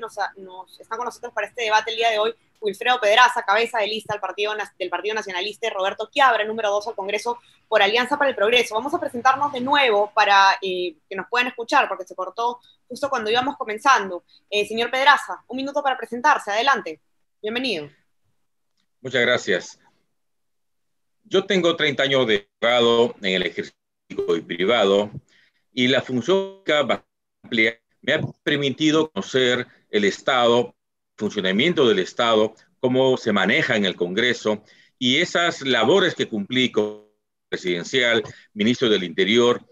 está con nosotros para este debate el día de hoy Wilfredo Pedraza, cabeza de lista del Partido Nacionalista, y Roberto Quiabra, número 2 al Congreso por Alianza para el Progreso. Vamos a presentarnos de nuevo para que nos puedan escuchar, porque se cortó justo cuando íbamos comenzando. Señor Pedraza, un minuto para presentarse. Adelante. Bienvenido. Muchas gracias. Yo tengo 30 años de abogado en el ejercicio y privado, y la función amplia me ha permitido conocer el Estado, el funcionamiento del Estado, cómo se maneja en el Congreso, y esas labores que cumplí como presidencial, ministro del Interior,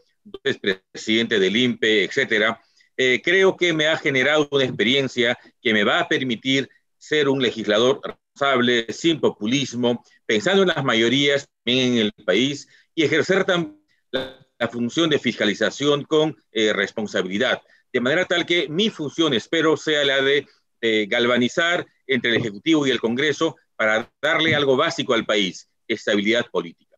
presidente del INPE, etcétera, creo que me ha generado una experiencia que me va a permitir ser un legislador responsable, sin populismo, pensando en las mayorías en el país, y ejercer también la función de fiscalización con responsabilidad, de manera tal que mi función, espero, sea la de galvanizar entre el Ejecutivo y el Congreso para darle algo básico al país: estabilidad política.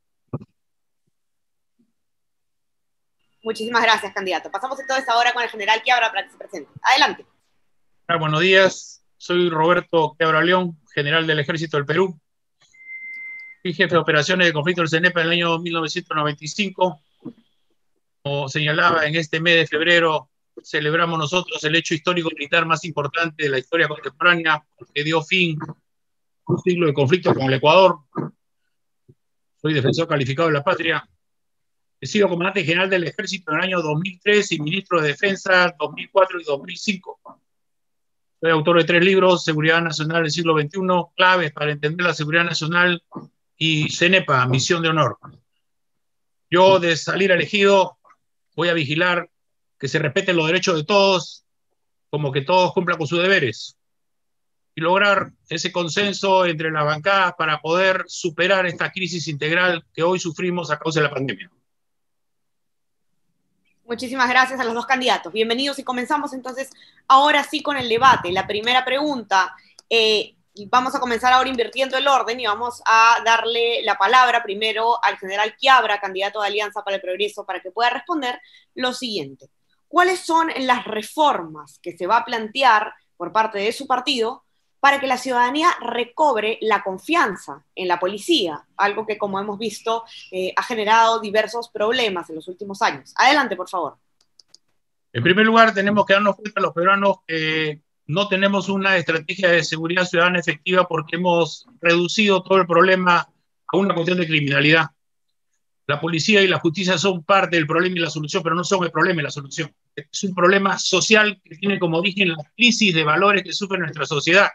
Muchísimas gracias, candidato. Pasamos entonces ahora con el general Quiabra para que se presente. Adelante. Buenos días, soy Roberto Quiabra León, general del Ejército del Perú. Fui jefe de operaciones de conflicto del CENEPA en el año 1995. Como señalaba, en este mes de febrero celebramos nosotros el hecho histórico militar más importante de la historia contemporánea, que dio fin a un siglo de conflicto con el Ecuador. Soy defensor calificado de la patria. He sido comandante general del Ejército en el año 2003 y ministro de Defensa 2004 y 2005. Soy autor de 3 libros: Seguridad Nacional del siglo XXI, claves para entender la seguridad nacional, y CENEPA, Misión de Honor. Yo, de salir elegido, voy a vigilar que se respeten los derechos de todos, como que todos cumplan con sus deberes, y lograr ese consenso entre las bancadas para poder superar esta crisis integral que hoy sufrimos a causa de la pandemia. Muchísimas gracias a los dos candidatos. Bienvenidos, y comenzamos entonces ahora sí con el debate. La primera pregunta, vamos a comenzar ahora invirtiendo el orden y vamos a darle la palabra primero al general Quiabra, candidato de Alianza para el Progreso, para que pueda responder lo siguiente. ¿Cuáles son las reformas que se va a plantear por parte de su partido para que la ciudadanía recobre la confianza en la policía? Algo que, como hemos visto, ha generado diversos problemas en los últimos años. Adelante, por favor. En primer lugar, tenemos que darnos cuenta los peruanos que no tenemos una estrategia de seguridad ciudadana efectiva, porque hemos reducido todo el problema a una cuestión de criminalidad. La policía y la justicia son parte del problema y la solución, pero no son el problema y la solución. Es un problema social que tiene como origen la crisis de valores que sufre nuestra sociedad,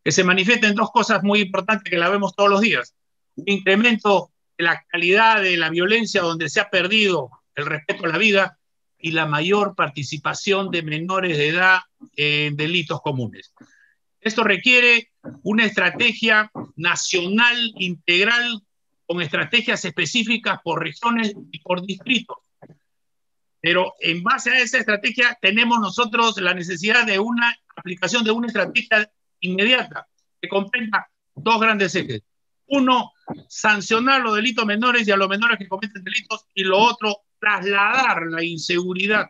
que se manifiesta en 2 cosas muy importantes que la vemos todos los días: un incremento de la calidad de la violencia, donde se ha perdido el respeto a la vida, y la mayor participación de menores de edad en delitos comunes. Esto requiere una estrategia nacional integral, con estrategias específicas por regiones y por distritos. Pero en base a esa estrategia tenemos nosotros la necesidad de una aplicación de una estrategia inmediata que comprenda 2 grandes ejes. Uno, sancionar los delitos menores y a los menores que cometen delitos, y lo otro, trasladar la inseguridad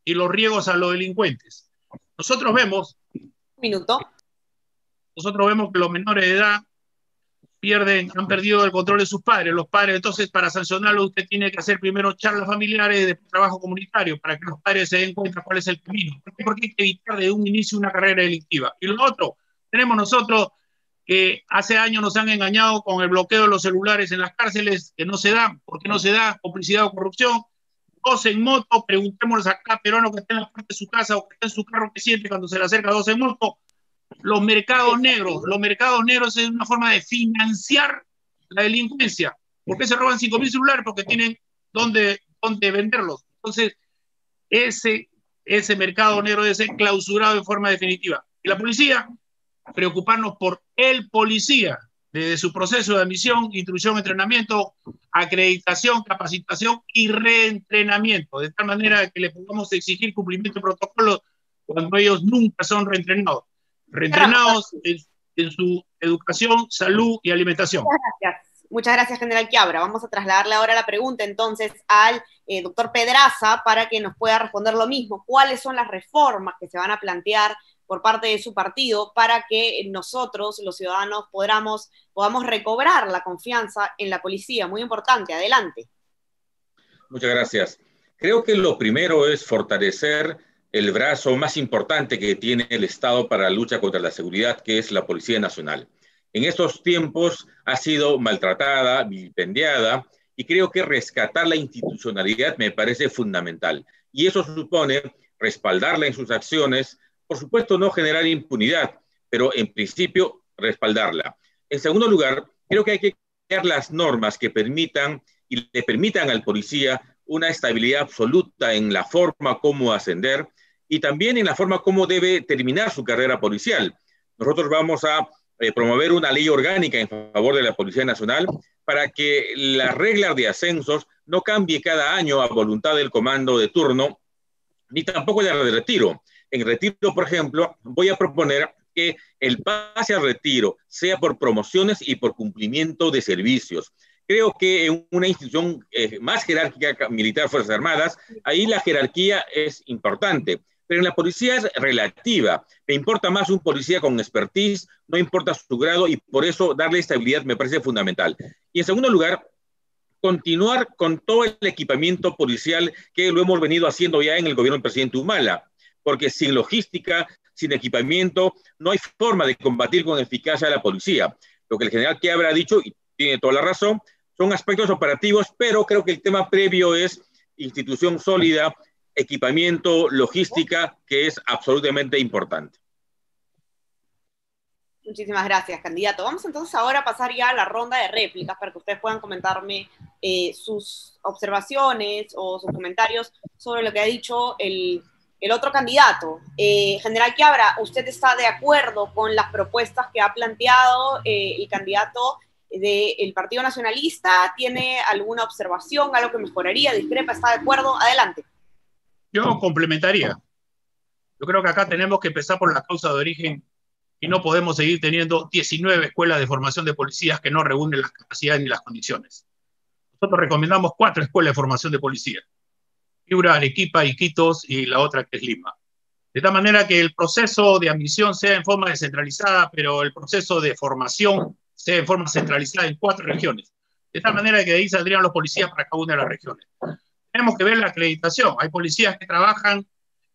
y los riesgos a los delincuentes. Nosotros vemos que los menores de edad han perdido el control de sus padres. Los padres, entonces, para sancionarlo, usted tiene que hacer primero charlas familiares, de trabajo comunitario, para que los padres se den cuenta cuál es el camino. Porque hay que evitar de un inicio una carrera delictiva. Y lo otro, tenemos nosotros que hace años nos han engañado con el bloqueo de los celulares en las cárceles, que no se da. ¿Por qué no se da? Complicidad o corrupción. 2 en moto, preguntémosles a cada peruano que está en la parte de su casa o que está en su carro, que siente cuando se le acerca 2 en moto. Los mercados negros es una forma de financiar la delincuencia. ¿Por qué se roban 5.000 celulares? Porque tienen dónde venderlos. Entonces, ese mercado negro debe ser clausurado de forma definitiva. Y la policía, preocuparnos por el policía, desde su proceso de admisión, instrucción, entrenamiento, acreditación, capacitación y reentrenamiento, de tal manera que le podamos exigir cumplimiento de protocolos cuando ellos nunca son reentrenados en su educación, salud y alimentación. Muchas gracias, general Quiabra. Vamos a trasladarle ahora la pregunta entonces al doctor Pedraza para que nos pueda responder lo mismo. ¿Cuáles son las reformas que se van a plantear por parte de su partido para que nosotros, los ciudadanos, podamos recobrar la confianza en la policía. Muy importante, adelante. Muchas gracias. Creo que lo primero es fortalecer el brazo más importante que tiene el Estado para la lucha contra la seguridad, que es la Policía Nacional. En estos tiempos ha sido maltratada, vilipendiada, y creo que rescatar la institucionalidad me parece fundamental. Y eso supone respaldarla en sus acciones, por supuesto no generar impunidad, pero en principio respaldarla. En segundo lugar, creo que hay que crear las normas que permitan y le permitan al policía una estabilidad absoluta en la forma como ascender y también en la forma como debe terminar su carrera policial. Nosotros vamos a promover una ley orgánica en favor de la Policía Nacional para que las reglas de ascensos no cambie cada año a voluntad del comando de turno, ni tampoco de retiro. En retiro, por ejemplo, voy a proponer que el pase al retiro sea por promociones y por cumplimiento de servicios. Creo que en una institución más jerárquica militar, Fuerzas Armadas, ahí la jerarquía es importante, pero en la policía es relativa. Me importa más un policía con expertise, no importa su grado, y por eso darle estabilidad me parece fundamental. Y en segundo lugar, continuar con todo el equipamiento policial que lo hemos venido haciendo ya en el gobierno del presidente Humala, porque sin logística, sin equipamiento, no hay forma de combatir con eficacia a la policía. Lo que el general Quiabra ha dicho, y tiene toda la razón, son aspectos operativos, pero creo que el tema previo es institución sólida, equipamiento, logística, que es absolutamente importante. Muchísimas gracias, candidato. Vamos entonces ahora a pasar ya a la ronda de réplicas para que ustedes puedan comentarme sus observaciones o sus comentarios sobre lo que ha dicho el otro candidato. General Quiabra, ¿usted está de acuerdo con las propuestas que ha planteado el candidato del Partido Nacionalista? ¿Tiene alguna observación, algo que mejoraría, discrepa, está de acuerdo? Adelante. Yo complementaría. Yo creo que acá tenemos que empezar por la causa de origen y no podemos seguir teniendo 19 escuelas de formación de policías que no reúnen las capacidades ni las condiciones. Nosotros recomendamos 4 escuelas de formación de policía: Piura, Arequipa, Iquitos y la otra que es Lima. De tal manera que el proceso de admisión sea en forma descentralizada, pero el proceso de formación sea en forma centralizada en 4 regiones. De tal manera que de ahí saldrían los policías para cada una de las regiones. Tenemos que ver la acreditación. Hay policías que trabajan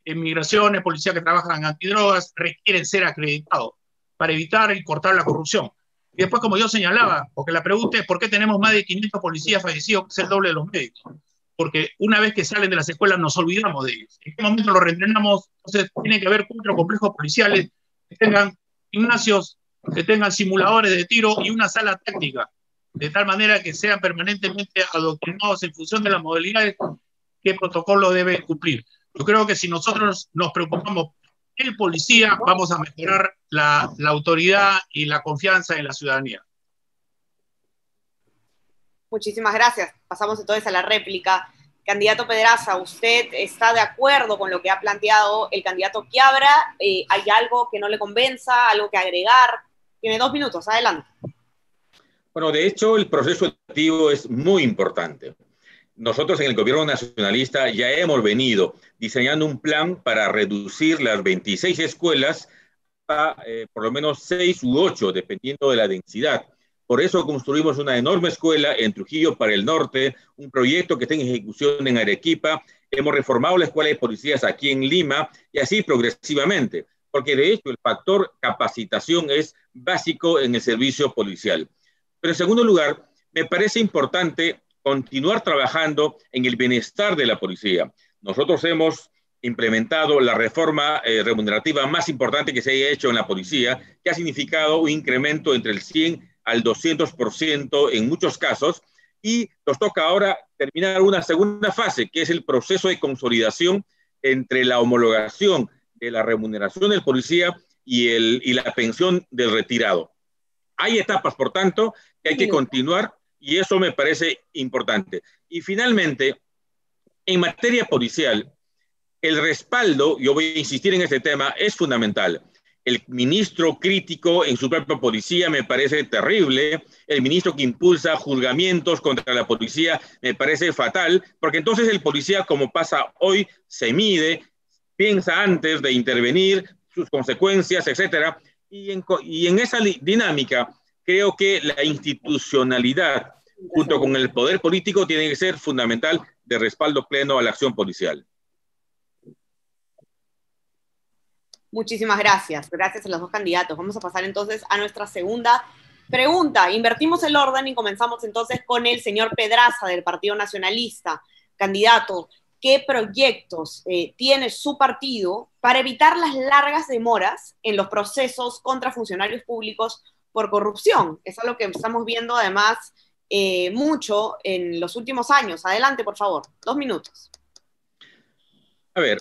en migraciones, policías que trabajan en antidrogas, requieren ser acreditados para evitar y cortar la corrupción. Y después, como yo señalaba, porque la pregunta es ¿por qué tenemos más de 500 policías fallecidos, que es el doble de los médicos? Porque una vez que salen de las escuelas nos olvidamos de ellos. ¿En qué momento los reentrenamos? Entonces tiene que haber 4 complejos policiales que tengan gimnasios, que tengan simuladores de tiro y una sala técnica, de tal manera que sean permanentemente adoctrinados en función de las modalidades qué protocolo debe cumplir. Yo creo que si nosotros nos preocupamos el policía, vamos a mejorar la autoridad y la confianza en la ciudadanía. Muchísimas gracias. Pasamos entonces a la réplica. Candidato Pedraza, ¿usted está de acuerdo con lo que ha planteado el candidato Quiabra? ¿Hay algo que no le convenza, algo que agregar? Tiene 2 minutos, adelante. Bueno, de hecho, el proceso educativo es muy importante. Nosotros en el gobierno nacionalista ya hemos venido diseñando un plan para reducir las 26 escuelas a por lo menos 6 u 8, dependiendo de la densidad. Por eso construimos una enorme escuela en Trujillo para el norte, un proyecto que está en ejecución en Arequipa. Hemos reformado la escuela de policías aquí en Lima y así progresivamente, porque de hecho el factor capacitación es básico en el servicio policial. Pero en segundo lugar, me parece importante continuar trabajando en el bienestar de la policía. Nosotros hemos implementado la reforma remunerativa más importante que se haya hecho en la policía, que ha significado un incremento entre el 100 al 200% en muchos casos, y nos toca ahora terminar una segunda fase, que es el proceso de consolidación entre la homologación de la remuneración del policía y la pensión del retirado. Hay etapas, por tanto, que hay que continuar, y eso me parece importante. Y finalmente, en materia policial, el respaldo, yo voy a insistir en este tema, es fundamental. El ministro crítico en su propia policía me parece terrible. El ministro que impulsa juzgamientos contra la policía me parece fatal, porque entonces el policía, como pasa hoy, se mide, piensa antes de intervenir, sus consecuencias, etcétera. Y en esa dinámica, creo que la institucionalidad, junto con el poder político, tiene que ser fundamental de respaldo pleno a la acción policial. Muchísimas gracias. Gracias a los dos candidatos. Vamos a pasar entonces a nuestra segunda pregunta. Invertimos el orden y comenzamos entonces con el señor Pedraza del Partido Nacionalista. Candidato, ¿qué proyectos tiene su partido para evitar las largas demoras en los procesos contra funcionarios públicos por corrupción? Es algo que estamos viendo además mucho en los últimos años. Adelante, por favor. 2 minutos. A ver,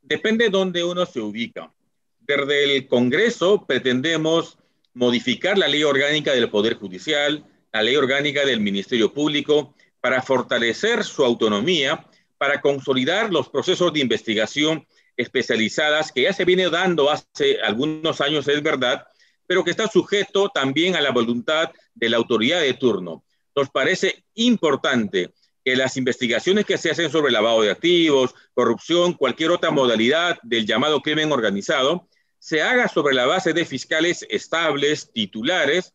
depende de dónde uno se ubica. Desde el Congreso pretendemos modificar la ley orgánica del Poder Judicial, la ley orgánica del Ministerio Público, para fortalecer su autonomía, para consolidar los procesos de investigación especializadas que ya se viene dando hace algunos años, es verdad, pero que está sujeto también a la voluntad de la autoridad de turno. Nos parece importante que las investigaciones que se hacen sobre lavado de activos, corrupción, cualquier otra modalidad del llamado crimen organizado, se haga sobre la base de fiscales estables, titulares,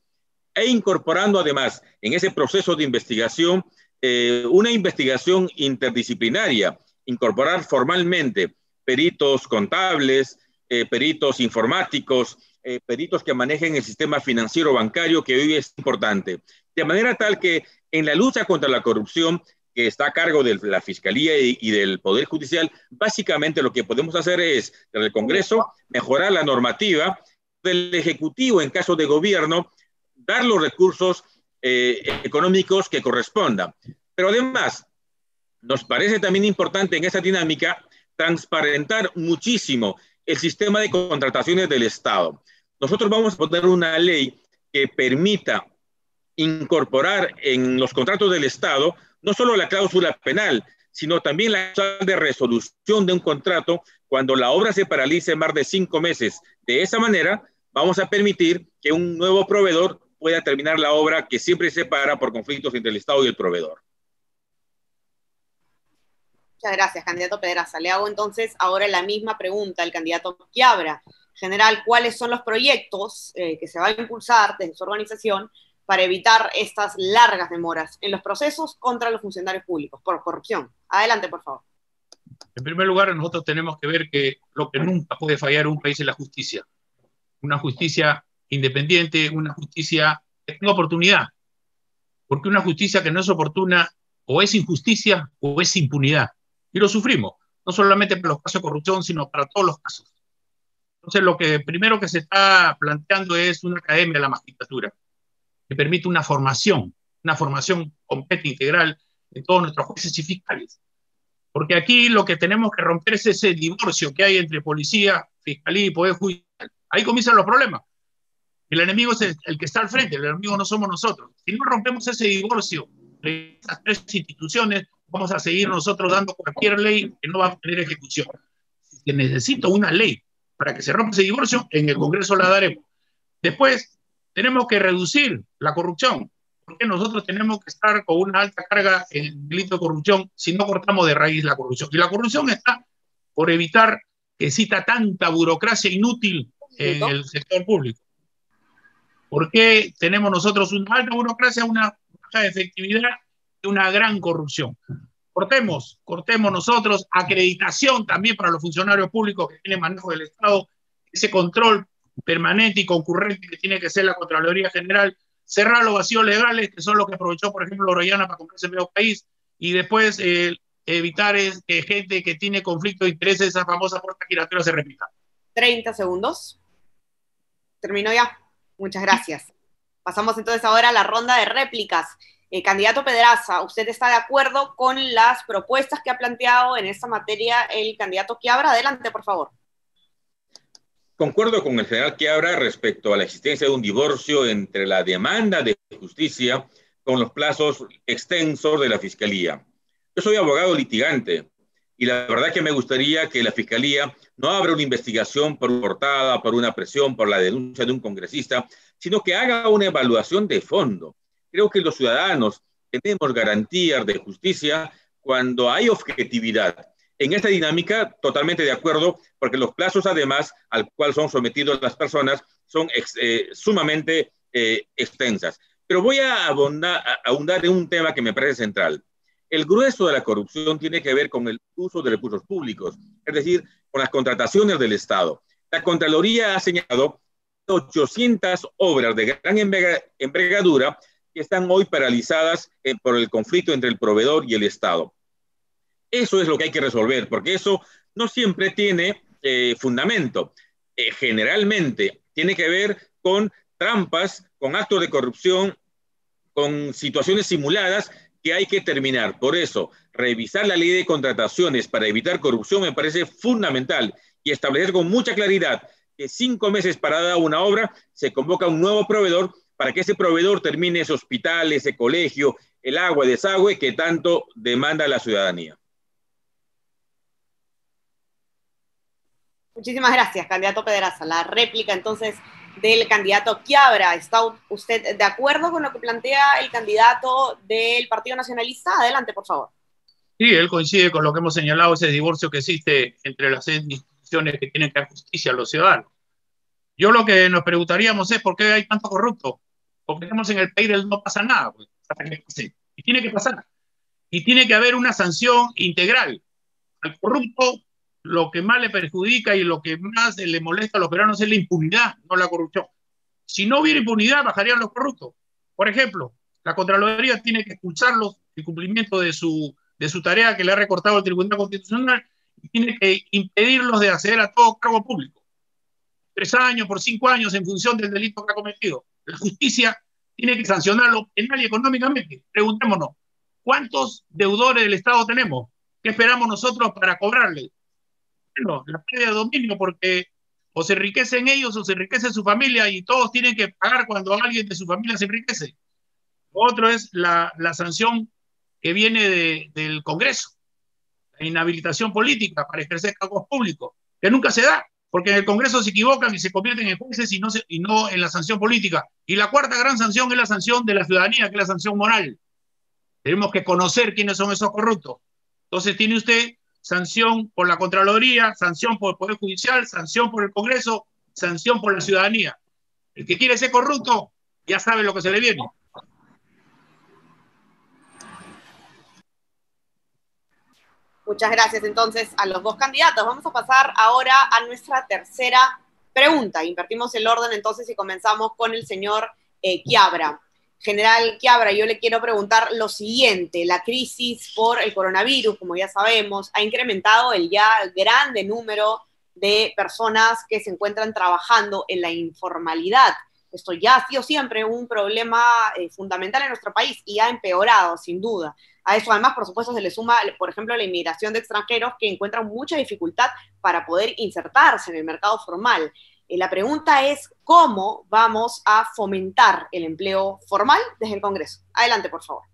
e incorporando además en ese proceso de investigación una investigación interdisciplinaria, incorporar formalmente peritos contables, peritos informáticos, peritos que manejen el sistema financiero bancario, que hoy es importante, de manera tal que en la lucha contra la corrupción, que está a cargo de la Fiscalía y del Poder Judicial, básicamente lo que podemos hacer es, desde el Congreso, mejorar la normativa, del Ejecutivo, en caso de gobierno, dar los recursos económicos que correspondan. Pero además, nos parece también importante en esa dinámica transparentar muchísimo el sistema de contrataciones del Estado. Nosotros vamos a poner una ley que permita incorporar en los contratos del Estado no solo la cláusula penal, sino también la cláusula de resolución de un contrato cuando la obra se paralice más de 5 meses. De esa manera, vamos a permitir que un nuevo proveedor pueda terminar la obra que siempre se para por conflictos entre el Estado y el proveedor. Muchas gracias, candidato Pedraza. Le hago entonces ahora la misma pregunta al candidato Quiabra. General, ¿cuáles son los proyectos que se va a impulsar desde su organización para evitar estas largas demoras en los procesos contra los funcionarios públicos por corrupción? Adelante, por favor. En primer lugar, nosotros tenemos que ver que lo que nunca puede fallar en un país es la justicia. Una justicia independiente, una justicia que tenga oportunidad. Porque una justicia que no es oportuna o es injusticia o es impunidad. Y lo sufrimos, no solamente por los casos de corrupción, sino para todos los casos. Entonces, lo que primero que se está planteando es una academia de la magistratura, que permite una formación completa, integral de todos nuestros jueces y fiscales. Porque aquí lo que tenemos que romper es ese divorcio que hay entre policía, fiscalía y poder judicial. Ahí comienzan los problemas. El enemigo es el que está al frente, el enemigo no somos nosotros. Si no rompemos ese divorcio entre esas 3 instituciones, vamos a seguir nosotros dando cualquier ley que no va a tener ejecución. Si necesito una ley para que se rompa ese divorcio, en el Congreso la daremos. Después, tenemos que reducir la corrupción, porque nosotros tenemos que estar con una alta carga en delito de corrupción si no cortamos de raíz la corrupción. Y la corrupción está por evitar que exista tanta burocracia inútil en el sector público. ¿Por qué tenemos nosotros una alta burocracia, una baja efectividad y una gran corrupción? Cortemos nosotros, acreditación también para los funcionarios públicos que tienen manejo del Estado, ese control permanente y concurrente que tiene que ser la Contraloría General, cerrar los vacíos legales, que son los que aprovechó, por ejemplo, Orellana para comprarse medio país, y después evitar que gente que tiene conflicto de intereses, esa famosa puerta giratoria, se repita. 30 segundos. Termino ya. Muchas gracias. Pasamos entonces ahora a la ronda de réplicas. Candidato Pedraza, ¿usted está de acuerdo con las propuestas que ha planteado en esta materia el candidato Quiabra? Adelante, por favor. Concuerdo con el general Quiabra respecto a la existencia de un divorcio entre la demanda de justicia con los plazos extensos de la Fiscalía. Yo soy abogado litigante y la verdad que me gustaría que la Fiscalía no abra una investigación por una portada, por una presión, por la denuncia de un congresista, sino que haga una evaluación de fondo. Creo que los ciudadanos tenemos garantías de justicia cuando hay objetividad. En esta dinámica, totalmente de acuerdo, porque los plazos, además, al cual son sometidos las personas, son sumamente extensas. Pero voy a ahondar en un tema que me parece central. El grueso de la corrupción tiene que ver con el uso de recursos públicos, es decir, con las contrataciones del Estado. La Contraloría ha señalado 800 obras de gran envergadura que están hoy paralizadas por el conflicto entre el proveedor y el Estado. Eso es lo que hay que resolver, porque eso no siempre tiene fundamento. Generalmente tiene que ver con trampas, con actos de corrupción, con situaciones simuladas que hay que terminar. Por eso, revisar la ley de contrataciones para evitar corrupción me parece fundamental y establecer con mucha claridad que 5 meses para dar una obra se convoca un nuevo proveedor para que ese proveedor termine ese hospital, ese colegio, el agua, el desagüe que tanto demanda la ciudadanía. Muchísimas gracias, candidato Pedraza. La réplica entonces del candidato Quiabra. ¿Está usted de acuerdo con lo que plantea el candidato del Partido Nacionalista? Adelante, por favor. Sí, él coincide con lo que hemos señalado, ese divorcio que existe entre las instituciones que tienen que dar justicia a los ciudadanos. Yo lo que nos preguntaríamos es por qué hay tanto corrupto. Porque estamos en el país del no pasa nada, pues, hasta que pase. Y tiene que pasar. Y tiene que haber una sanción integral. Al corrupto, lo que más le perjudica y lo que más le molesta a los peruanos es la impunidad, no la corrupción. Si no hubiera impunidad, bajarían los corruptos. Por ejemplo, la Contraloría tiene que expulsarlos en cumplimiento de su tarea que le ha recortado el Tribunal Constitucional y tiene que impedirlos de acceder a todo cargo público. 3 años, por 5 años, en función del delito que ha cometido. La justicia tiene que sancionarlo penal y económicamente. Preguntémonos, ¿cuántos deudores del Estado tenemos? ¿Qué esperamos nosotros para cobrarles? Bueno, la pérdida de dominio, porque o se enriquecen ellos o se enriquece su familia y todos tienen que pagar cuando alguien de su familia se enriquece. Otro es la sanción que viene del Congreso, la inhabilitación política para ejercer cargos públicos, que nunca se da, porque en el Congreso se equivocan y se convierten en jueces y no en la sanción política. Y la cuarta gran sanción es la sanción de la ciudadanía, que es la sanción moral. Tenemos que conocer quiénes son esos corruptos. Entonces tiene usted sanción por la Contraloría, sanción por el Poder Judicial, sanción por el Congreso, sanción por la ciudadanía. El que quiere ser corrupto ya sabe lo que se le viene. Muchas gracias entonces a los dos candidatos. Vamos a pasar ahora a nuestra tercera pregunta. Invertimos el orden entonces y comenzamos con el señor Quiabra. General Quiabra, yo le quiero preguntar lo siguiente. La crisis por el coronavirus, como ya sabemos, ha incrementado el ya grande número de personas que se encuentran trabajando en la informalidad. Esto ya ha sido siempre un problema fundamental en nuestro país y ha empeorado, sin duda. A eso, además, por supuesto, se le suma, por ejemplo, la inmigración de extranjeros que encuentran mucha dificultad para poder insertarse en el mercado formal. La pregunta es, ¿cómo vamos a fomentar el empleo formal desde el Congreso? Adelante, por favor.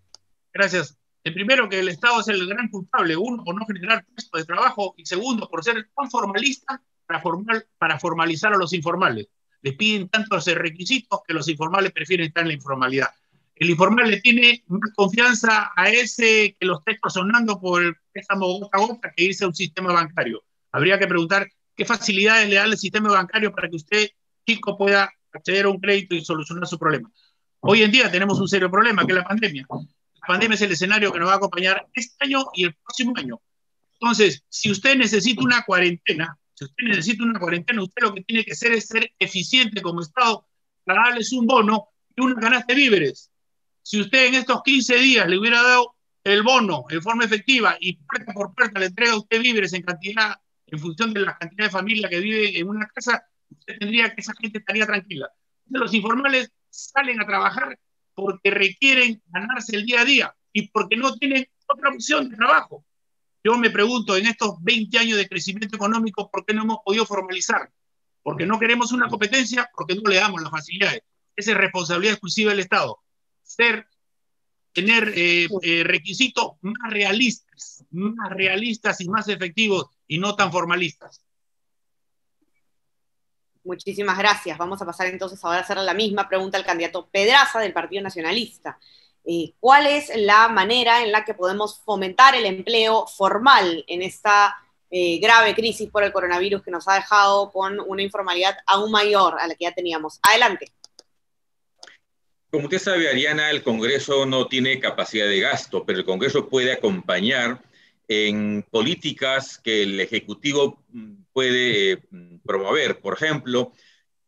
Gracias. El primero, que el Estado es el gran culpable. Uno, por no generar puestos de trabajo. Y segundo, por ser tan formalista para formalizar a los informales. Les piden tantos requisitos que los informales prefieren estar en la informalidad. El informal le tiene más confianza a ese que lo está extorsionando por el préstamo gota a gota que irse a un sistema bancario. Habría que preguntar qué facilidades le da el sistema bancario para que usted, chico, pueda acceder a un crédito y solucionar su problema. Hoy en día tenemos un serio problema, que es la pandemia. La pandemia es el escenario que nos va a acompañar este año y el próximo año. Entonces, si usted necesita una cuarentena, usted lo que tiene que hacer es ser eficiente como Estado para darles un bono y una canasta de víveres. Si usted en estos 15 días le hubiera dado el bono en forma efectiva y puerta por puerta le entrega a usted víveres en cantidad, en función de la cantidad de familia que vive en una casa, usted tendría que esa gente estaría tranquila. Entonces, los informales salen a trabajar porque requieren ganarse el día a día y porque no tienen otra opción de trabajo. Yo me pregunto, en estos 20 años de crecimiento económico, ¿por qué no hemos podido formalizar? Porque no queremos una competencia, porque no le damos las facilidades. Esa es responsabilidad exclusiva del Estado. Tener requisitos más realistas y más efectivos y no tan formalistas. Muchísimas gracias. Vamos a pasar entonces ahora a hacer la misma pregunta al candidato Pedraza del Partido Nacionalista. ¿Cuál es la manera en la que podemos fomentar el empleo formal en esta grave crisis por el coronavirus que nos ha dejado con una informalidad aún mayor a la que ya teníamos? Adelante. Como usted sabe, Ariana, el Congreso no tiene capacidad de gasto, pero el Congreso puede acompañar en políticas que el Ejecutivo puede promover. Por ejemplo,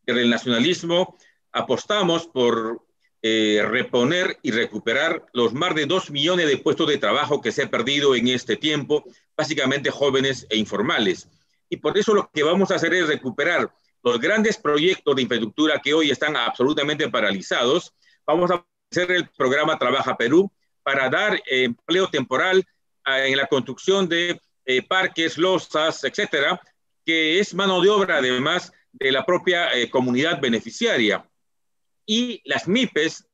en el nacionalismo apostamos por reponer y recuperar los más de 2 millones de puestos de trabajo que se han perdido en este tiempo, básicamente jóvenes e informales. Y por eso lo que vamos a hacer es recuperar los grandes proyectos de infraestructura que hoy están absolutamente paralizados. Vamos a hacer el programa Trabaja Perú para dar empleo temporal en la construcción de parques, losas, etcétera, que es mano de obra además de la propia comunidad beneficiaria. Y las MIPES,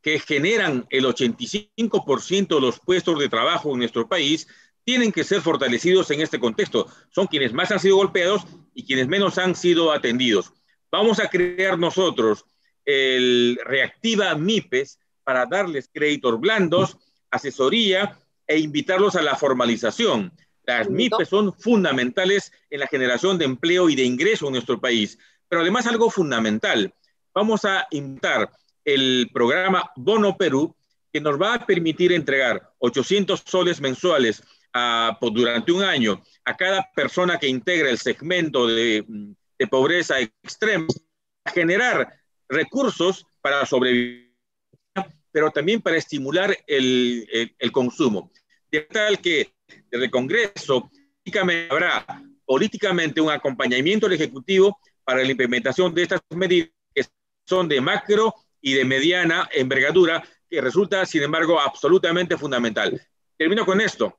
que generan el 85% de los puestos de trabajo en nuestro país, tienen que ser fortalecidos en este contexto. Son quienes más han sido golpeados y quienes menos han sido atendidos. Vamos a crear nosotros el Reactiva MIPES para darles créditos blandos, asesoría e invitarlos a la formalización. Las MIPES son fundamentales en la generación de empleo y de ingreso en nuestro país. Pero además algo fundamental, vamos a invitar el programa Bono Perú, que nos va a permitir entregar 800 soles mensuales durante un año a cada persona que integra el segmento de pobreza extrema, a generar recursos para sobrevivir, pero también para estimular el consumo. De tal que desde el Congreso habrá políticamente un acompañamiento del Ejecutivo para la implementación de estas medidas que son de macro y de mediana envergadura, que resulta, sin embargo, absolutamente fundamental. Termino con esto.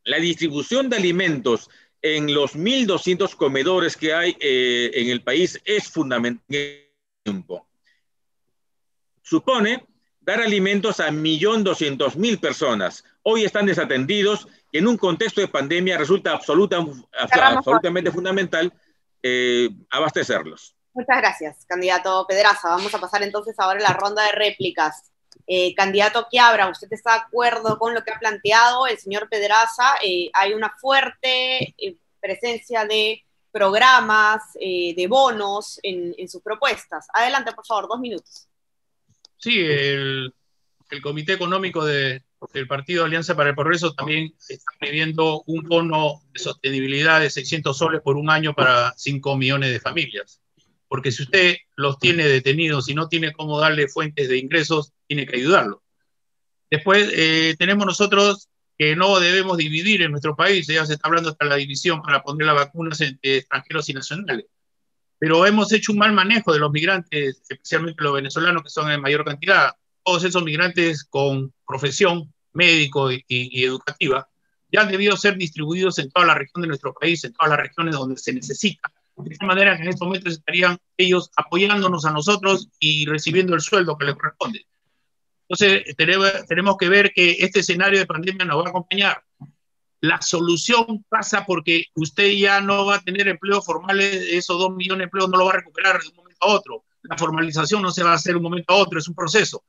La distribución de alimentos en los 1.200 comedores que hay en el país es fundamental. Supone dar alimentos a 1.200.000 personas. Hoy están desatendidos y en un contexto de pandemia resulta absolutamente fundamental abastecerlos. Muchas gracias, candidato Pedraza. Vamos a pasar entonces ahora a la ronda de réplicas. Candidato Quiabra, ¿usted está de acuerdo con lo que ha planteado el señor Pedraza? Hay una fuerte presencia de programas, de bonos en sus propuestas. Adelante, por favor, 2 minutos. Sí, el Comité Económico del Partido Alianza para el Progreso también está pidiendo un bono de sostenibilidad de 600 soles por un año para 5 millones de familias. Porque si usted los tiene detenidos y no tiene cómo darle fuentes de ingresos, tiene que ayudarlo. Después tenemos nosotros que no debemos dividir en nuestro país, ya se está hablando hasta la división para poner las vacunas entre extranjeros y nacionales. Pero hemos hecho un mal manejo de los migrantes, especialmente los venezolanos, que son en mayor cantidad. Todos esos migrantes con profesión médico y educativa ya han debido ser distribuidos en toda la región de nuestro país, en todas las regiones donde se necesita. De esta manera que en estos momentos estarían ellos apoyándonos a nosotros y recibiendo el sueldo que les corresponde. Entonces tenemos que ver que este escenario de pandemia nos va a acompañar. La solución pasa porque usted ya no va a tener empleos formales, esos 2 millones de empleos no lo va a recuperar de un momento a otro. La formalización no se va a hacer de un momento a otro, es un proceso.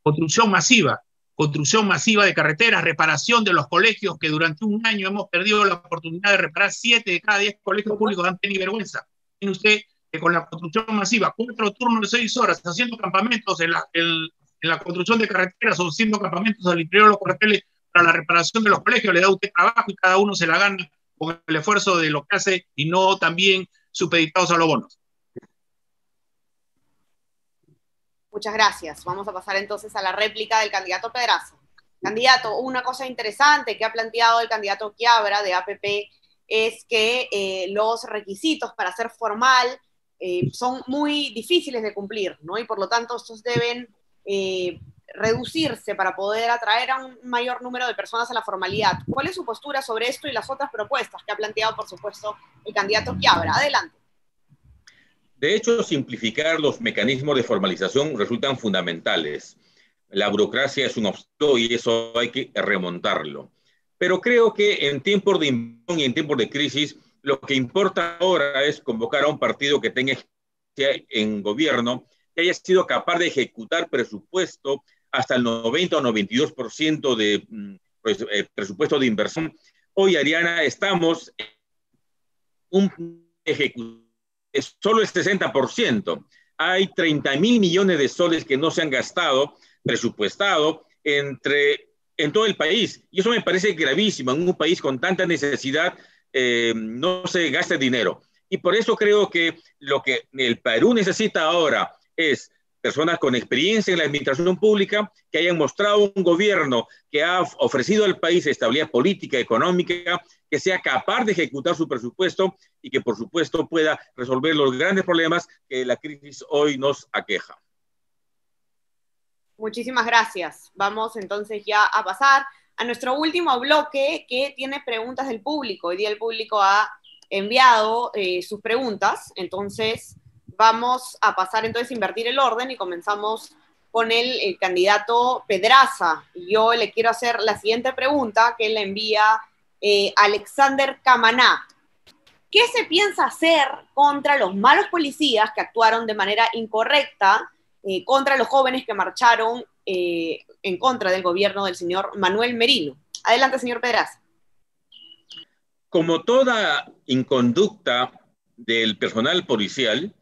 Construcción masiva de carreteras, reparación de los colegios, que durante un año hemos perdido la oportunidad de reparar 7 de cada 10 colegios públicos, dan pena y vergüenza. Tiene usted que con la construcción masiva, 4 turnos de 6 horas, haciendo campamentos en la construcción de carreteras o haciendo campamentos al interior de los cuarteles para la reparación de los colegios, le da a usted trabajo y cada uno se la gana con el esfuerzo de lo que hace y no también supeditados a los bonos. Muchas gracias. Vamos a pasar entonces a la réplica del candidato Pedraza. Candidato, una cosa interesante que ha planteado el candidato Quiabra de APP es que los requisitos para ser formal son muy difíciles de cumplir, ¿no? Y por lo tanto estos deben reducirse para poder atraer a un mayor número de personas a la formalidad. ¿Cuál es su postura sobre esto y las otras propuestas que ha planteado, por supuesto, el candidato Quiabra? Adelante. De hecho, simplificar los mecanismos de formalización resultan fundamentales. La burocracia es un obstáculo y eso hay que remontarlo. Pero creo que en tiempos de invasión y en tiempos de crisis, lo que importa ahora es convocar a un partido que tenga experiencia en gobierno que haya sido capaz de ejecutar presupuesto hasta el 90 o 92% de presupuesto de inversión. Hoy, Ariana, estamos en un ejecución de solo el 60%. Hay 30.000 millones de soles que no se han gastado, presupuestado, en todo el país. Y eso me parece gravísimo. En un país con tanta necesidad, no se gasta dinero. Y por eso creo que lo que el Perú necesita ahora es personas con experiencia en la administración pública que hayan mostrado un gobierno que ha ofrecido al país estabilidad política, económica, que sea capaz de ejecutar su presupuesto y que, por supuesto, pueda resolver los grandes problemas que la crisis hoy nos aqueja. Muchísimas gracias. Vamos entonces ya a pasar a nuestro último bloque que tiene preguntas del público. Hoy día el público ha enviado sus preguntas, entonces vamos a pasar entonces a invertir el orden y comenzamos con el candidato Pedraza. Yo le quiero hacer la siguiente pregunta que le envía Alexander Camaná. ¿Qué se piensa hacer contra los malos policías que actuaron de manera incorrecta contra los jóvenes que marcharon en contra del gobierno del señor Manuel Merino? Adelante, señor Pedraza. Como toda inconducta del personal policial,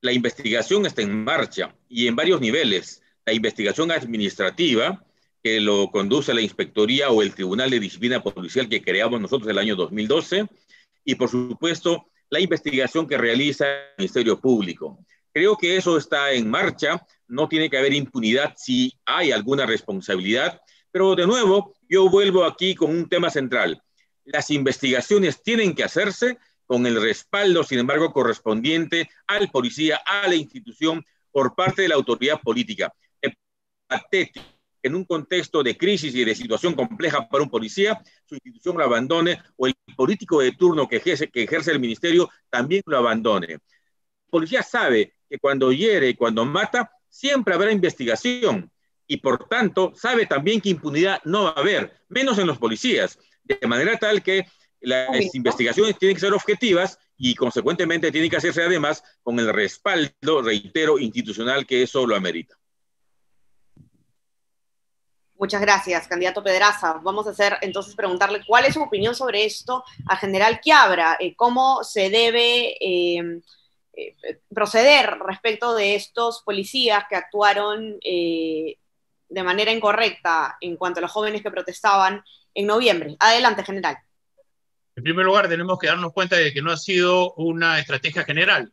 la investigación está en marcha y en varios niveles. La investigación administrativa, que lo conduce la Inspectoría o el Tribunal de Disciplina Policial que creamos nosotros el año 2012, y por supuesto la investigación que realiza el Ministerio Público. Creo que eso está en marcha, no tiene que haber impunidad si hay alguna responsabilidad, pero de nuevo yo vuelvo aquí con un tema central. Las investigaciones tienen que hacerse con el respaldo, sin embargo, correspondiente al policía, a la institución, por parte de la autoridad política. Es patético que en un contexto de crisis y de situación compleja para un policía, su institución lo abandone, o el político de turno que ejerce el ministerio también lo abandone. El policía sabe que cuando hiere y cuando mata, siempre habrá investigación, y por tanto sabe también que impunidad no va a haber, menos en los policías, de manera tal que las investigaciones tienen que ser objetivas y consecuentemente tienen que hacerse además con el respaldo, reitero, institucional que eso lo amerita. Muchas gracias, candidato Pedraza. Vamos a hacer entonces preguntarle cuál es su opinión sobre esto al general Quiabra, cómo se debe proceder respecto de estos policías que actuaron de manera incorrecta en cuanto a los jóvenes que protestaban en noviembre. Adelante, general. En primer lugar, tenemos que darnos cuenta de que no ha sido una estrategia general.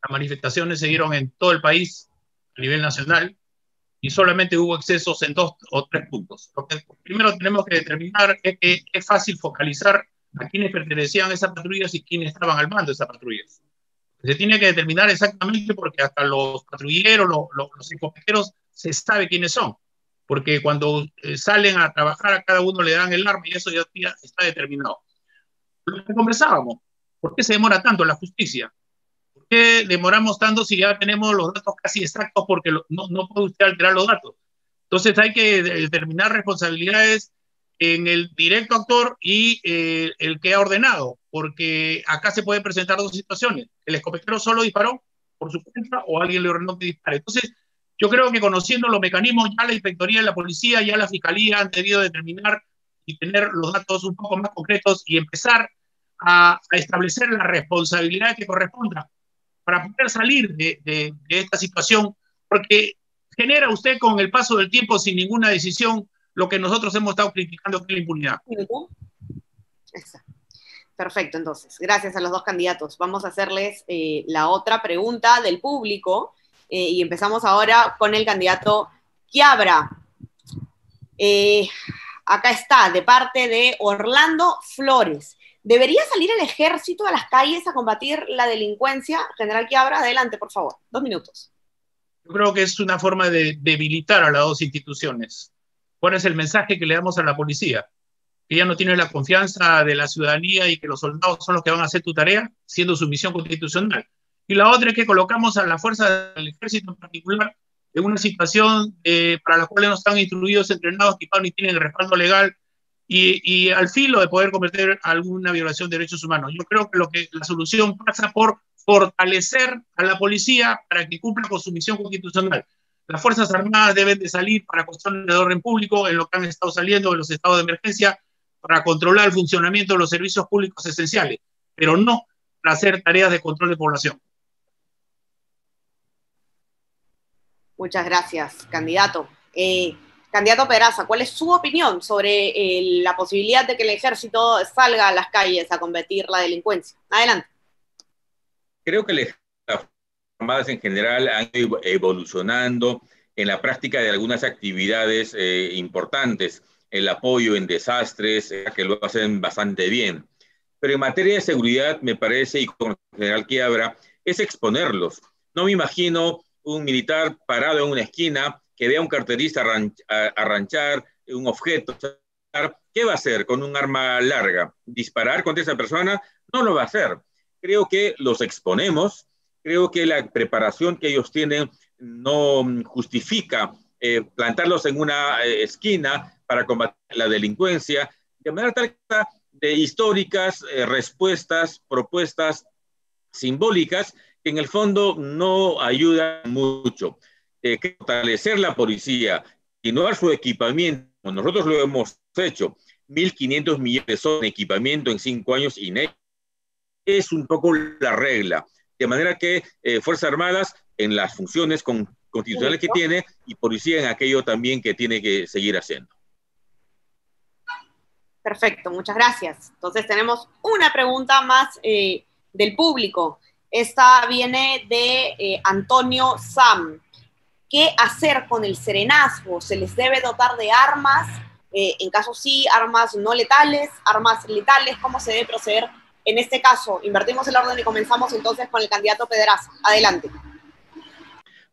Las manifestaciones se dieron en todo el país, a nivel nacional, y solamente hubo excesos en 2 o 3 puntos. Lo que primero tenemos que determinar es que es fácil focalizar a quienes pertenecían a esas patrullas y quienes estaban al mando de esas patrullas. Se tiene que determinar exactamente porque hasta los patrulleros, los escopeteros, se sabe quiénes son. Porque cuando salen a trabajar a cada uno le dan el arma y eso ya está determinado. Lo que conversábamos, ¿por qué se demora tanto la justicia? ¿Por qué demoramos tanto si ya tenemos los datos casi exactos? Porque no puede usted alterar los datos. Entonces hay que determinar responsabilidades en el directo actor y el que ha ordenado, porque acá se pueden presentar 2 situaciones. El escopetero solo disparó por su cuenta o alguien le ordenó que dispare. Entonces yo creo que conociendo los mecanismos, ya la Inspectoría y la Policía, ya la Fiscalía han debido determinar y tener los datos un poco más concretos y empezar a establecer la responsabilidad que corresponda para poder salir de esta situación, porque genera usted con el paso del tiempo sin ninguna decisión lo que nosotros hemos estado criticando, que es la impunidad. Perfecto, entonces, gracias a los 2 candidatos. Vamos a hacerles la otra pregunta del público y empezamos ahora con el candidato Quiabra. Acá está, de parte de Orlando Flores. ¿Debería salir el ejército a las calles a combatir la delincuencia? General Quiabra, adelante, por favor. 2 minutos. Yo creo que es una forma de debilitar a las 2 instituciones. ¿Cuál es el mensaje que le damos a la policía? Que ya no tiene la confianza de la ciudadanía y que los soldados son los que van a hacer tu tarea, siendo su misión constitucional. Y la otra es que colocamos a la fuerza del ejército en particular en una situación para la cual no están instruidos, entrenados, equipados ni tienen el respaldo legal y al filo de poder cometer alguna violación de derechos humanos. Yo creo que la solución pasa por fortalecer a la policía para que cumpla con su misión constitucional. Las Fuerzas Armadas deben de salir para cuestiones de orden público, en lo que han estado saliendo en los estados de emergencia, para controlar el funcionamiento de los servicios públicos esenciales, pero no para hacer tareas de control de población. Muchas gracias, candidato. Candidato Pedraza, ¿cuál es su opinión sobre la posibilidad de que el ejército salga a las calles a combatir la delincuencia? Adelante. Creo que las Fuerzas Armadas en general han ido evolucionando en la práctica de algunas actividades importantes, el apoyo en desastres, que lo hacen bastante bien. Pero en materia de seguridad, me parece, y con el general Quiabra, es exponerlos. No me imagino un militar parado en una esquina que vea a un carterista arranchar un objeto. ¿Qué va a hacer con un arma larga? ¿Disparar contra esa persona? No lo va a hacer. Creo que los exponemos, creo que la preparación que ellos tienen no justifica plantarlos en una esquina para combatir la delincuencia, de manera tal que de históricas respuestas, propuestas simbólicas que en el fondo no ayudan mucho. Fortalecer la policía, continuar su equipamiento, nosotros lo hemos hecho, 1.500 millones de equipamiento en 5 años y es un poco la regla. De manera que Fuerzas Armadas en las funciones constitucionales que tiene y policía en aquello también que tiene que seguir haciendo. Perfecto, muchas gracias. Entonces tenemos una pregunta más del público. Esta viene de Antonio Sam. ¿Qué hacer con el serenazgo? ¿Se les debe dotar de armas? En caso sí, armas no letales, armas letales, ¿cómo se debe proceder en este caso? Invertimos el orden y comenzamos entonces con el candidato Pedraza. Adelante.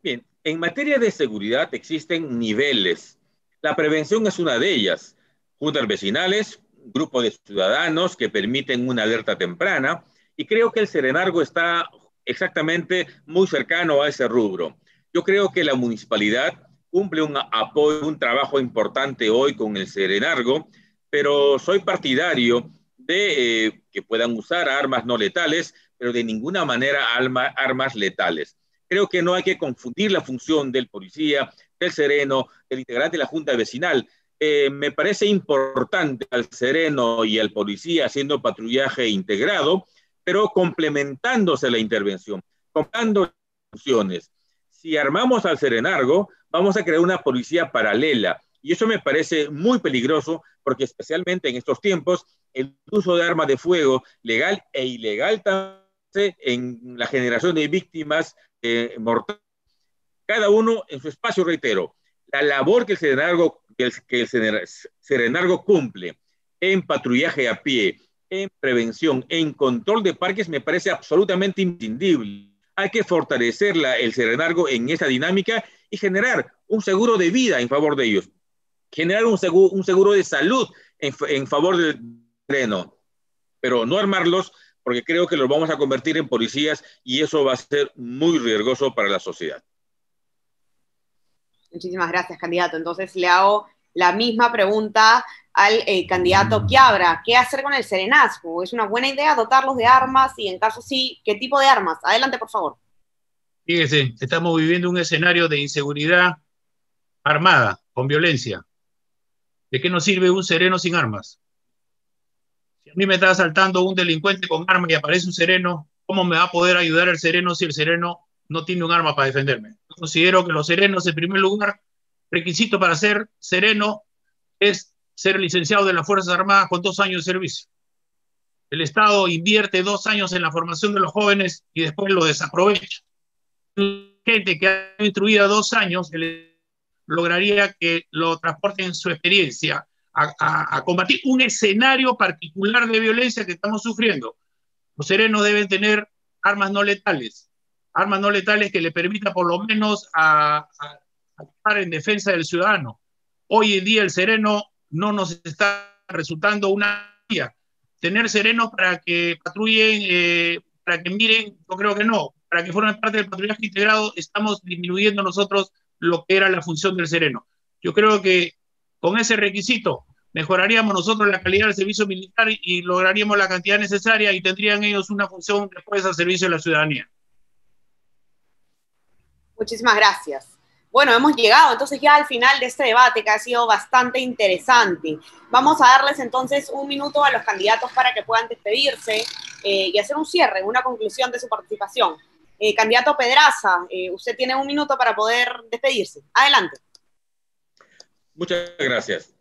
Bien, en materia de seguridad existen niveles. La prevención es una de ellas. Juntas vecinales, grupo de ciudadanos que permiten una alerta temprana, y creo que el serenazgo está exactamente muy cercano a ese rubro. Yo creo que la municipalidad cumple un trabajo importante hoy con el serenazgo, pero soy partidario de que puedan usar armas no letales, pero de ninguna manera armas letales. Creo que no hay que confundir la función del policía, del sereno, del integrante de la junta vecinal. Me parece importante al sereno y al policía haciendo patrullaje integrado, pero complementándose la intervención, complementando las funciones. Si armamos al serenazgo, vamos a crear una policía paralela. Y eso me parece muy peligroso, porque especialmente en estos tiempos, el uso de armas de fuego, legal e ilegal, en la generación de víctimas mortales, cada uno en su espacio, reitero. La labor que el serenazgo cumple en patrullaje a pie, en prevención, en control de parques, me parece absolutamente imprescindible. Hay que fortalecer el serenazgo en esa dinámica y generar un seguro de vida en favor de ellos. Generar un seguro de salud en favor del sereno. Pero no armarlos, porque creo que los vamos a convertir en policías y eso va a ser muy riesgoso para la sociedad. Muchísimas gracias, candidato. Entonces le hago la misma pregunta al candidato Quiabra. ¿Qué hacer con el serenazgo? ¿Es una buena idea dotarlos de armas? Y en caso sí, ¿qué tipo de armas? Adelante, por favor. Fíjese, estamos viviendo un escenario de inseguridad armada, con violencia. ¿De qué nos sirve un sereno sin armas? Si a mí me está asaltando un delincuente con armas y aparece un sereno, ¿cómo me va a poder ayudar el sereno si el sereno no tiene un arma para defenderme? Yo considero que los serenos, en primer lugar, requisito para ser sereno es ser licenciado de las Fuerzas Armadas con 2 años de servicio. El Estado invierte 2 años en la formación de los jóvenes y después lo desaprovecha. Gente que ha instruido 2 años lograría que lo transporten su experiencia a combatir un escenario particular de violencia que estamos sufriendo. Los serenos deben tener armas no letales que le permitan por lo menos actuar en defensa del ciudadano. Hoy en día el sereno no nos está resultando una guía. Tener serenos para que patrullen, para que miren, yo creo que no. Para que formen parte del patrullaje integrado, estamos disminuyendo nosotros lo que era la función del sereno. Yo creo que con ese requisito mejoraríamos nosotros la calidad del servicio militar y lograríamos la cantidad necesaria y tendrían ellos una función después al servicio de la ciudadanía. Muchísimas gracias. Bueno, hemos llegado entonces ya al final de este debate que ha sido bastante interesante. Vamos a darles entonces un minuto a los candidatos para que puedan despedirse y hacer un cierre, una conclusión de su participación. Candidato Pedraza, usted tiene un minuto para poder despedirse. Adelante. Muchas gracias.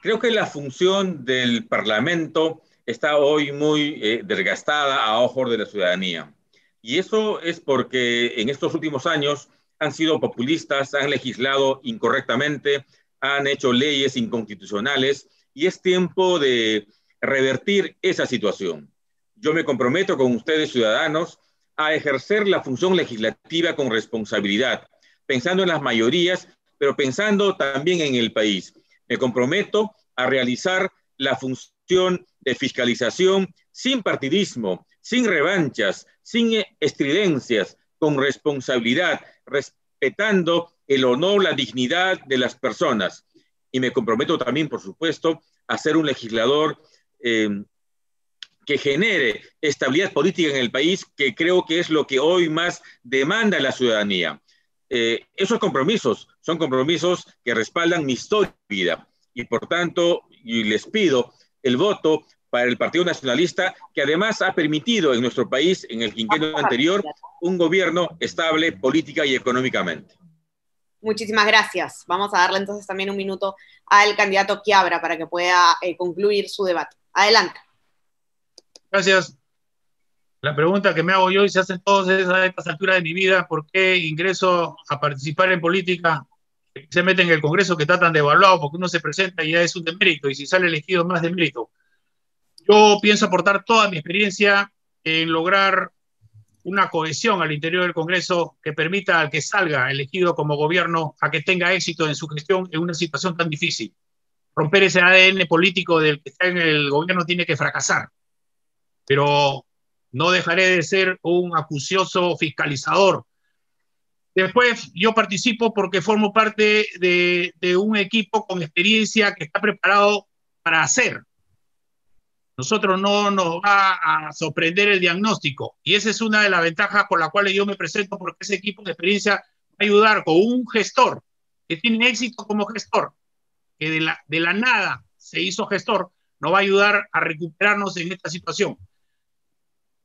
Creo que la función del Parlamento está hoy muy desgastada a ojos de la ciudadanía. Y eso es porque en estos últimos años han sido populistas, han legislado incorrectamente, han hecho leyes inconstitucionales y es tiempo de revertir esa situación. Yo me comprometo con ustedes, ciudadanos, a ejercer la función legislativa con responsabilidad, pensando en las mayorías, pero pensando también en el país. Me comprometo a realizar la función de fiscalización sin partidismo, sin revanchas, sin estridencias, con responsabilidad, respetando el honor, la dignidad de las personas. Y me comprometo también, por supuesto, a ser un legislador que genere estabilidad política en el país, que creo que es lo que hoy más demanda la ciudadanía. Esos compromisos son compromisos que respaldan mi historia de vida. Y por tanto, y les pido el voto para el Partido Nacionalista, que además ha permitido en nuestro país, en el quinquenio anterior, un gobierno estable política y económicamente. Muchísimas gracias. Vamos a darle entonces también un minuto al candidato Quiabra para que pueda concluir su debate. Adelante. Gracias. La pregunta que me hago yo y se hacen todos es a estas alturas de mi vida, ¿por qué ingreso a participar en política? Se meten en el Congreso que está tan devaluado porque uno se presenta y ya es un demérito y si sale elegido más demérito. Yo pienso aportar toda mi experiencia en lograr una cohesión al interior del Congreso que permita al que salga elegido como gobierno a que tenga éxito en su gestión en una situación tan difícil. Romper ese ADN político del que está en el gobierno tiene que fracasar. Pero no dejaré de ser un acucioso fiscalizador. Después yo participo porque formo parte de un equipo con experiencia que está preparado para hacer. Nosotros no nos va a sorprender el diagnóstico y esa es una de las ventajas por las cuales yo me presento, porque ese equipo de experiencia va a ayudar con un gestor que tiene éxito como gestor, que de la nada se hizo gestor, nos va a ayudar a recuperarnos en esta situación.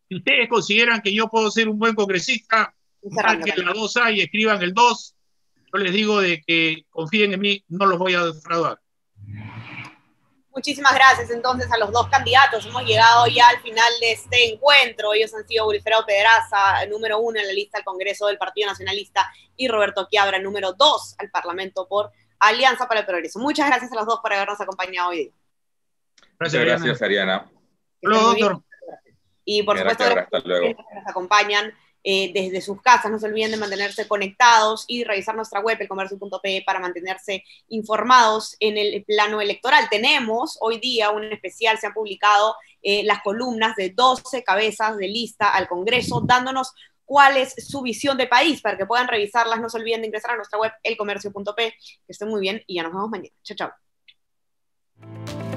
Si ustedes consideran que yo puedo ser un buen congresista, marquen la 2A y escriban el 2. Yo les digo de que confíen en mí, no los voy a defraudar. Muchísimas gracias entonces a los dos candidatos. Hemos llegado ya al final de este encuentro. Ellos han sido Wilfredo Pedraza, número 1 en la lista al Congreso del Partido Nacionalista, y Roberto Quiabra, número 2 al Parlamento por Alianza para el Progreso. Muchas gracias a los dos por habernos acompañado hoy día. Gracias, Ariana. Hola, doctor. Y por supuesto, hasta luego. Que nos acompañan desde sus casas. No se olviden de mantenerse conectados y revisar nuestra web, elcomercio.pe, para mantenerse informados en el plano electoral. Tenemos hoy día un especial, se han publicado las columnas de 12 cabezas de lista al Congreso, dándonos cuál es su visión de país, para que puedan revisarlas. No se olviden de ingresar a nuestra web, elcomercio.pe. Que estén muy bien y ya nos vemos mañana. Chao, chao.